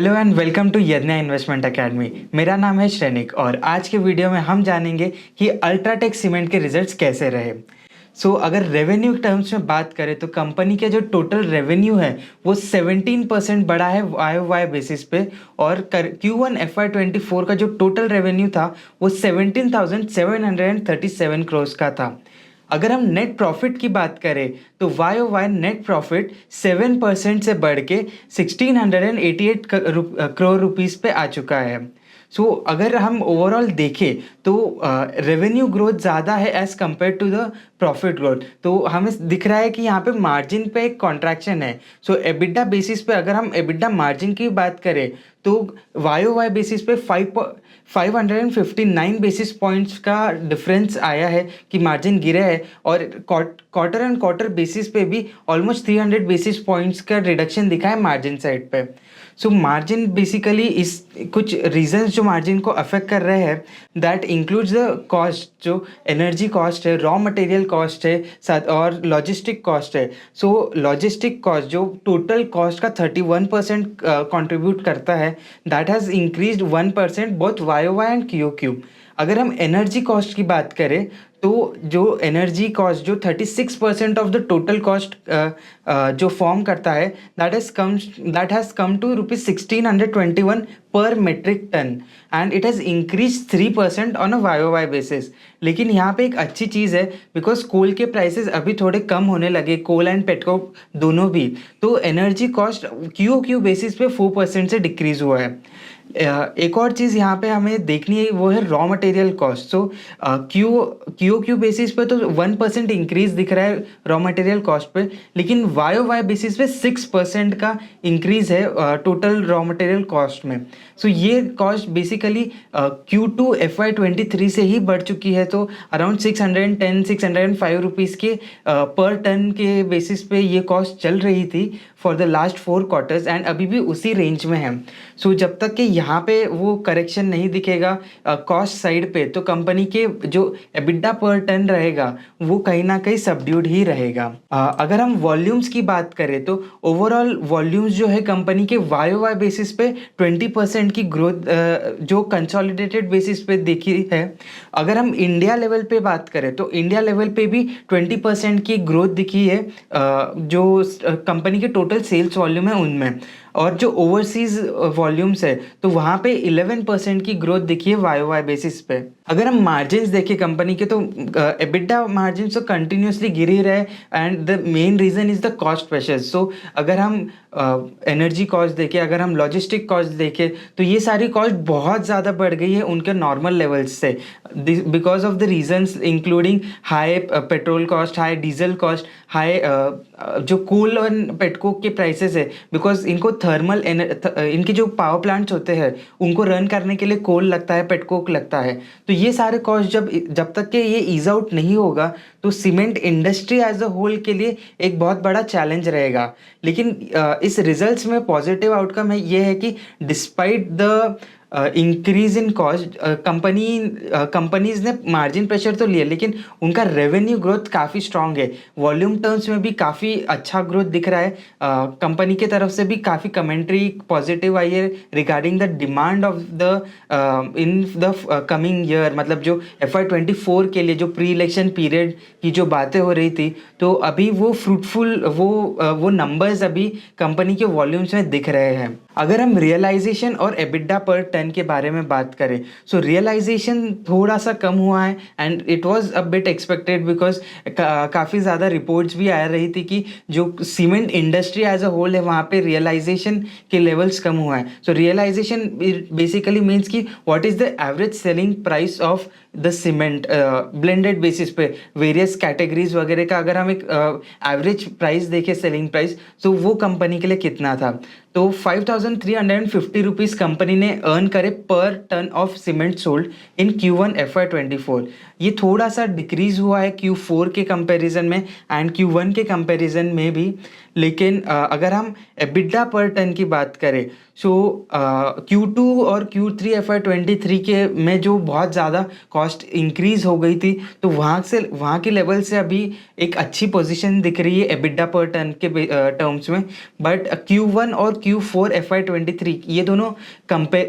Hello and welcome to Yagya Investment Academy. मेरा नाम है श्रेनिक और आज के वीडियो में हम जानेंगे कि अल्ट्राटेक सीमेंट के रिजल्ट्स कैसे रहे। अगर रेवेन्यू टर्म्स में बात करें तो कंपनी के जो टोटल रेवेन्यू है वो 17% बढ़ा है YoY बेसिस पे। और Q1 FY24 का जो टोटल रेवेन्यू था वो 17,737 करोड़ का था। अगर हम नेट प्रॉफिट की बात करें तो YoY नेट प्रॉफिट 7% से बढ़ के 1688 करोड़ रुपीस पे आ चुका है। अगर हम ओवरऑल देखें तो रेवेन्यू ग्रोथ ज़्यादा है as compared to the profit growth. तो हमें दिख रहा है कि यहाँ पे मार्जिन पे एक कॉन्ट्रैक्शन है। एबिडा बेसिस पे अगर हम एबिडा मार्जिन की बात करें तो YoY बेसिस पे 559 बेसिस पॉइंट्स का डिफरेंस आया है कि मार्जिन गिरा है। और क्वार्टर एंड क्वार्टर बेसिस पे भी ऑलमोस्ट 300 बेसिस पॉइंट्स का रिडक्शन दिखा है मार्जिन साइड पे। मार्जिन बेसिकली इस कुछ रीजंस जो मार्जिन को अफेक्ट कर रहे हैं दैट इंक्लूड्स द कॉस्ट, जो एनर्जी कॉस्ट है, रॉ मटेरियल कॉस्ट है, साथ और लॉजिस्टिक कॉस्ट है। लॉजिस्टिक कॉस्ट जो टोटल कॉस्ट का 31% कंट्रीब्यूट करता है that has increased 1% both YoY and QoQ। अगर हम एनर्जी कॉस्ट की बात करें तो जो एनर्जी कॉस्ट जो 36% ऑफ द टोटल कॉस्ट जो फॉर्म करता है that has come to ₹1621 per metric ton and it has increase 3% on a YoY basis. लेकिन यहाँ पे एक अच्छी चीज़ है बिकॉज कोल के प्राइसेस अभी थोड़े कम होने लगे, कोल एंड पेटकोक दोनों भी। तो एनर्जी कॉस्ट QoQ बेसिस पे 4% से डिक्रीज़ हुआ है। एक और चीज़ यहाँ पे हमें देखनी है वो है raw material cost. QoQ basis पे तो 1% इंक्रीज दिख रहा है रॉ मटेरियल कॉस्ट पे, लेकिन YoY बेसिस पे 6% का इंक्रीज है टोटल रॉ मटेरियल कॉस्ट में। ये कॉस्ट बेसिकली Q2 FY23 से ही बढ़ चुकी है। तो अराउंड 605 रुपीज़ के पर टन के बेसिस पे ये कॉस्ट चल रही थी for the last 4 quarters and अभी भी उसी रेंज में है। जब तक कि यहाँ पे वो करेक्शन नहीं दिखेगा कॉस्ट साइड पे तो कंपनी के जो एबिडा पर टन रहेगा वो कहीं ना कहीं सबड्यूड ही रहेगा। अगर हम वॉल्यूम्स की बात करें तो ओवरऑल वॉल्यूम्स जो है कंपनी के YoY बेसिस पे 20% की ग्रोथ जो कंसोलिडेटेड बेसिस पे देखी है। अगर हम इंडिया लेवल पे बात करें तो इंडिया लेवल पे भी 20% की ग्रोथ दिखी है जो कंपनी के टोटल सेल्स वॉल्यूम है उनमें। और जो ओवरसीज वॉल्यूम्स है तो वहाँ पे 11% की ग्रोथ दिखी है YoY बेसिस पे। अगर हम मार्जिन्स देखें कंपनी के तो एबिडा मार्जिन्स तो कंटिन्यूसली गिर ही रहे and the main reason is the cost pressures. अगर हम एनर्जी कॉस्ट देखें, अगर हम लॉजिस्टिक कॉस्ट देखें तो ये सारी कॉस्ट बहुत ज़्यादा बढ़ गई है उनके नॉर्मल लेवल्स से because of the reasons including high petrol cost, high diesel cost, high जो कोल और पेटकोक के प्राइसेस है बिकॉज इनको थर्मल इनके जो पावर प्लांट्स होते हैं उनको रन करने के लिए कोल लगता है, पेटकोक लगता है। तो ये सारे कॉस्ट जब तक के ये ईज आउट नहीं होगा तो cement industry as a whole के लिए एक बहुत बड़ा चैलेंज रहेगा। लेकिन इस रिजल्ट्स में पॉजिटिव आउटकम है ये है कि despite the increase in cost companies ने मार्जिन प्रेशर तो लिया लेकिन उनका रेवेन्यू ग्रोथ काफ़ी स्ट्रांग है। वॉल्यूम टर्म्स में भी काफ़ी अच्छा ग्रोथ दिख रहा है। कंपनी के तरफ से भी काफ़ी कमेंट्री पॉजिटिव आई है regarding the demand of the in the coming year. मतलब जो FY24 के लिए जो प्री इलेक्शन पीरियड की जो बातें हो रही थी तो अभी वो फ्रूटफुल वो नंबर्स अभी कंपनी के वॉल्यूम्स में दिख रहे हैं। अगर हम रियलाइजेशन और एबिडा पर टन के बारे में बात करें रियलाइजेशन थोड़ा सा कम हुआ है and it was a bit expected because काफ़ी ज़्यादा रिपोर्ट्स भी आ रही थी कि जो cement industry as a whole है वहाँ पे रियलाइजेशन के लेवल्स कम हुआ है। रियलाइजेशन बेसिकली मीन्स कि what is the average selling price of the cement blended basis पे वेरियस कैटेगरीज वगैरह का अगर हम एक एवरेज प्राइस देखें सेलिंग प्राइस तो वो कंपनी के लिए कितना था। तो 5,350 रुपीज़ कंपनी ने अर्न करे पर ton of cement sold in Q1 FY24। ये थोड़ा सा डिक्रीज़ हुआ है Q4 के कंपैरिजन में एंड Q1 के कंपैरिजन में भी। लेकिन अगर हम एबिडा पर टन की बात करें सो Q2 और Q3 FY23 के में जो बहुत ज़्यादा कॉस्ट इंक्रीज़ हो गई थी, तो वहाँ के लेवल से अभी एक अच्छी पोजीशन दिख रही है एबिटा पर टन के टर्म्स में। बट Q1 और Q4 FY23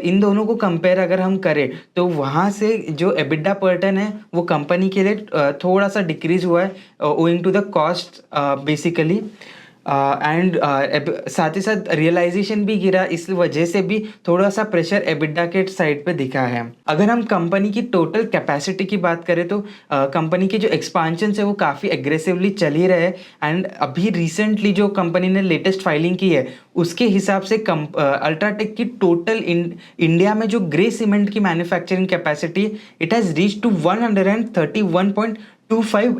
इन दोनों को कंपेयर अगर हम करें, तो वहाँ से जो एबिटा पर टन है वो कंपनी के लिए थोड़ा सा डिक्रीज़ हुआ है owing to the cost basically. And साथ ही साथ रियलाइजेशन भी गिरा, इस वजह से भी थोड़ा सा प्रेशर एबिटा के साइड पे दिखा है। अगर हम कंपनी की टोटल कैपेसिटी की बात करें, तो कंपनी के जो एक्सपांशन है वो काफ़ी एग्रेसिवली चल ही रहे हैं। एंड अभी रिसेंटली जो कंपनी ने लेटेस्ट फाइलिंग की है, उसके हिसाब से अल्ट्राटेक की टोटल इंडिया में जो ग्रे सीमेंट की manufacturing capacity, it has reach to 131.25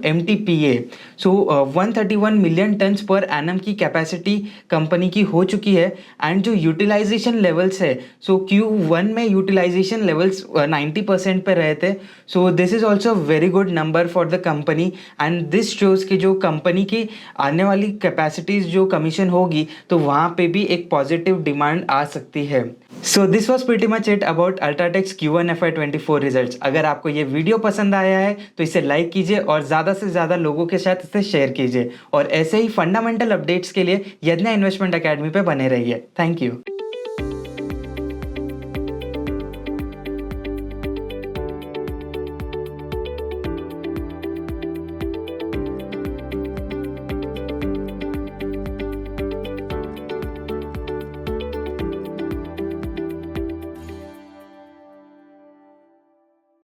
MTPA। So 131 million tons per annum की कैपेसिटी कंपनी की हो चुकी है। एंड जो यूटिलाइजेशन लेवल्स है, सो Q1 में यूटिलाइजेशन लेवल्स 90% पे रहे थे। So this is also very good number for the company, and this shows कि जो कंपनी की आने वाली कैपेसिटीज़ जो कमीशन होगी, तो वहाँ पे भी एक पॉजिटिव डिमांड आ सकती है। So this was pretty much it about UltraTech's Q1 FY24 results. अगर आपको ये वीडियो पसंद आया है तो इसे लाइक कीजिए और ज़्यादा से ज़्यादा लोगों के साथ इसे शेयर कीजिए, और ऐसे ही फंडामेंटल अपडेट्स के लिए यज्ञा इन्वेस्टमेंट अकेडमी पे बने रहिए। Thank you.